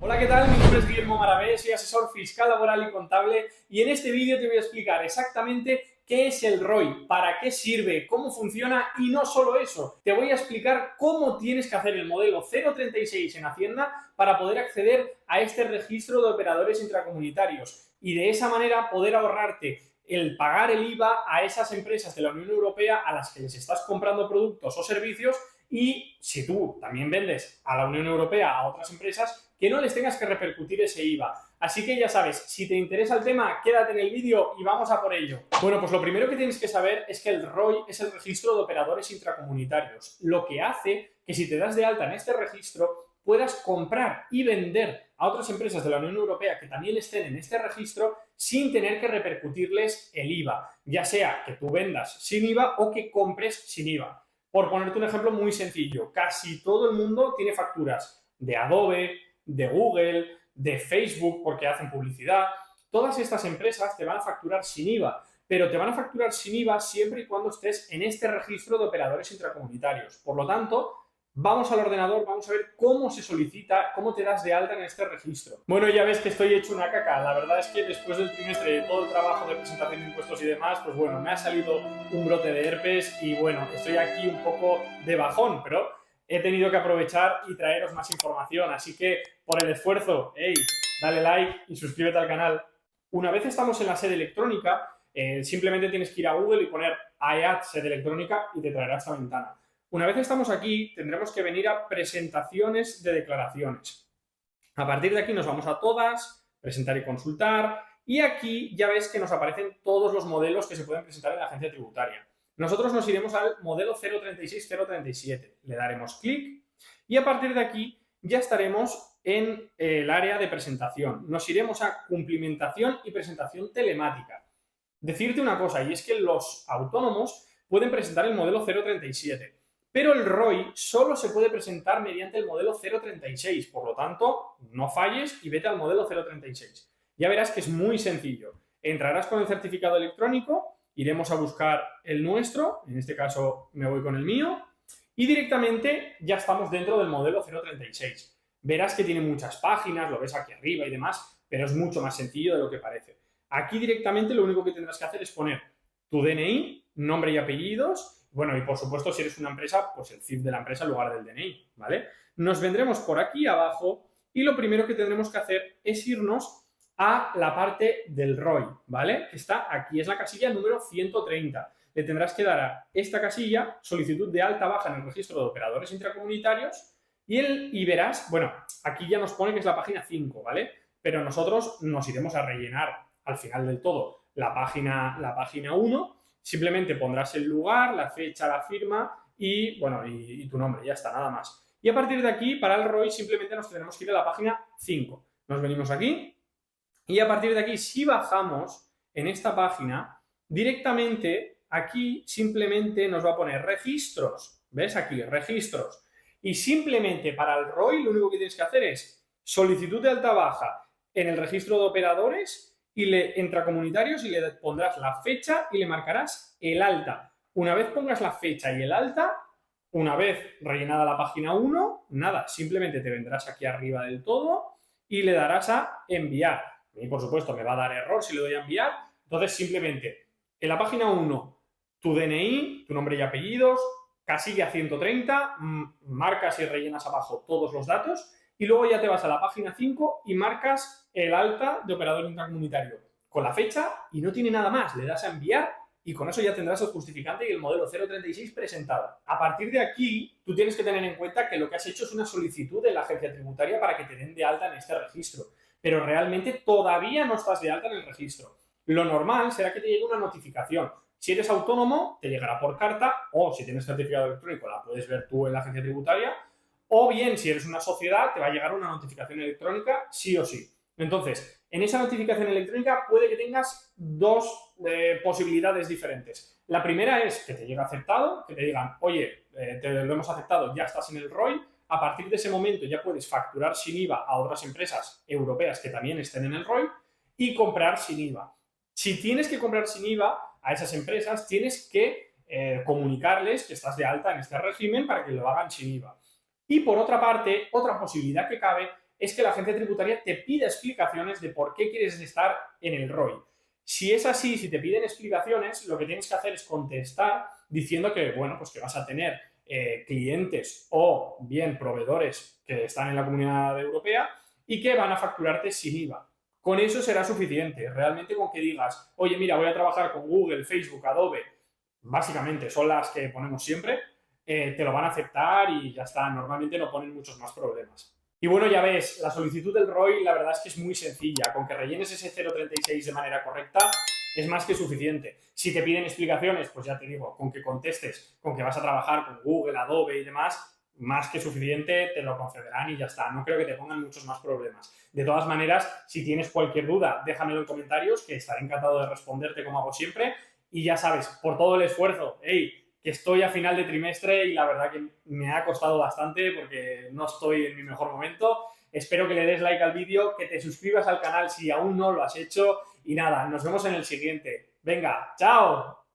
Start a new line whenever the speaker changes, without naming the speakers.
Hola, ¿qué tal? Mi nombre es Guillermo Maravé, soy asesor fiscal, laboral y contable y en este vídeo te voy a explicar exactamente qué es el ROI, para qué sirve, cómo funciona y no solo eso, te voy a explicar cómo tienes que hacer el modelo 036 en Hacienda para poder acceder a este registro de operadores intracomunitarios y de esa manera poder ahorrarte el pagar el IVA a esas empresas de la Unión Europea a las que les estás comprando productos o servicios y si tú también vendes a la Unión Europea a otras empresas, que no les tengas que repercutir ese IVA. Así que ya sabes, si te interesa el tema, quédate en el vídeo y vamos a por ello. Bueno, pues lo primero que tienes que saber es que el ROI es el registro de operadores intracomunitarios, lo que hace que si te das de alta en este registro puedas comprar y vender a otras empresas de la Unión Europea que también estén en este registro sin tener que repercutirles el IVA, ya sea que tú vendas sin IVA o que compres sin IVA. Por ponerte un ejemplo muy sencillo, casi todo el mundo tiene facturas de Adobe, de Google, de Facebook porque hacen publicidad. Todas estas empresas te van a facturar sin IVA, pero te van a facturar sin IVA siempre y cuando estés en este registro de operadores intracomunitarios. Por lo tanto, vamos al ordenador, vamos a ver cómo se solicita, cómo te das de alta en este registro. Bueno, ya ves que estoy hecho una caca. La verdad es que después del trimestre de todo el trabajo de presentación de impuestos y demás, pues bueno, me ha salido un brote de herpes y bueno, estoy aquí un poco de bajón, pero he tenido que aprovechar y traeros más información. Así que por el esfuerzo, hey, dale like y suscríbete al canal. Una vez estamos en la sede electrónica, simplemente tienes que ir a Google y poner iAd sede electrónica y te traerá esta ventana. Una vez estamos aquí, tendremos que venir a presentaciones de declaraciones. A partir de aquí nos vamos a todas, presentar y consultar, y aquí ya ves que nos aparecen todos los modelos que se pueden presentar en la agencia tributaria. Nosotros nos iremos al modelo 036-037, le daremos clic y a partir de aquí ya estaremos en el área de presentación. Nos iremos a cumplimentación y presentación telemática. Decirte una cosa, y es que los autónomos pueden presentar el modelo 037, pero el ROI solo se puede presentar mediante el modelo 036, por lo tanto, no falles y vete al modelo 036. Ya verás que es muy sencillo. Entrarás con el certificado electrónico, iremos a buscar el nuestro, en este caso me voy con el mío, y directamente ya estamos dentro del modelo 036. Verás que tiene muchas páginas, lo ves aquí arriba y demás, pero es mucho más sencillo de lo que parece. Aquí directamente lo único que tendrás que hacer es poner tu DNI, nombre y apellidos, bueno, y por supuesto si eres una empresa, pues el CIF de la empresa en lugar del DNI, ¿vale? Nos vendremos por aquí abajo y lo primero que tendremos que hacer es irnos a la parte del ROI, ¿vale? Que está aquí, es la casilla número 130. Le tendrás que dar a esta casilla, solicitud de alta baja en el registro de operadores intracomunitarios, y verás, bueno, aquí ya nos pone que es la página 5, ¿vale? Pero nosotros nos iremos a rellenar al final del todo la página 1, simplemente pondrás el lugar, la fecha, la firma y, bueno, y tu nombre, ya está, nada más. Y a partir de aquí, para el ROI, simplemente nos tenemos que ir a la página 5. Nos venimos aquí y a partir de aquí, si bajamos en esta página, directamente aquí simplemente nos va a poner registros. ¿Ves? Aquí, registros. Y simplemente para el ROI lo único que tienes que hacer es solicitud de alta baja en el registro de operadores y le intracomunitarios y le pondrás la fecha y le marcarás el alta. Una vez pongas la fecha y el alta, una vez rellenada la página 1, nada, simplemente te vendrás aquí arriba del todo y le darás a enviar. Y por supuesto me va a dar error si le doy a enviar, entonces simplemente en la página 1 tu DNI, tu nombre y apellidos, casilla 130, marcas y rellenas abajo todos los datos y luego ya te vas a la página 5 y marcas el alta de operador intracomunitario con la fecha y no tiene nada más, le das a enviar y con eso ya tendrás el justificante y el modelo 036 presentado. A partir de aquí, tú tienes que tener en cuenta que lo que has hecho es una solicitud de la agencia tributaria para que te den de alta en este registro, pero realmente todavía no estás de alta en el registro. Lo normal será que te llegue una notificación. Si eres autónomo, te llegará por carta o si tienes certificado electrónico, la puedes ver tú en la agencia tributaria. O bien, si eres una sociedad, te va a llegar una notificación electrónica sí o sí. Entonces, en esa notificación electrónica puede que tengas dos posibilidades diferentes. La primera es que te llegue aceptado, que te digan, oye, te lo hemos aceptado, ya estás en el ROI. A partir de ese momento ya puedes facturar sin IVA a otras empresas europeas que también estén en el ROI y comprar sin IVA. Si tienes que comprar sin IVA a esas empresas, tienes que comunicarles que estás de alta en este régimen para que lo hagan sin IVA. Y por otra parte, otra posibilidad que cabe es que la agencia tributaria te pida explicaciones de por qué quieres estar en el ROI. Si es así, si te piden explicaciones, lo que tienes que hacer es contestar diciendo que, bueno, pues que vas a tener clientes o bien proveedores que están en la Comunidad Europea y que van a facturarte sin IVA. Con eso será suficiente. Realmente con que digas, oye, mira, voy a trabajar con Google, Facebook, Adobe, básicamente son las que ponemos siempre, te lo van a aceptar y ya está. Normalmente no ponen muchos más problemas. Y bueno, ya ves, la solicitud del ROI la verdad es que es muy sencilla. Con que rellenes ese 036 de manera correcta es más que suficiente. Si te piden explicaciones, pues ya te digo, con que contestes, con que vas a trabajar con Google, Adobe y demás, más que suficiente, te lo concederán y ya está. No creo que te pongan muchos más problemas. De todas maneras, si tienes cualquier duda, déjamelo en comentarios, que estaré encantado de responderte como hago siempre. Y ya sabes, por todo el esfuerzo, hey, que estoy a final de trimestre y la verdad que me ha costado bastante porque no estoy en mi mejor momento. Espero que le des like al vídeo, que te suscribas al canal si aún no lo has hecho y nada, nos vemos en el siguiente. Venga, ¡chao!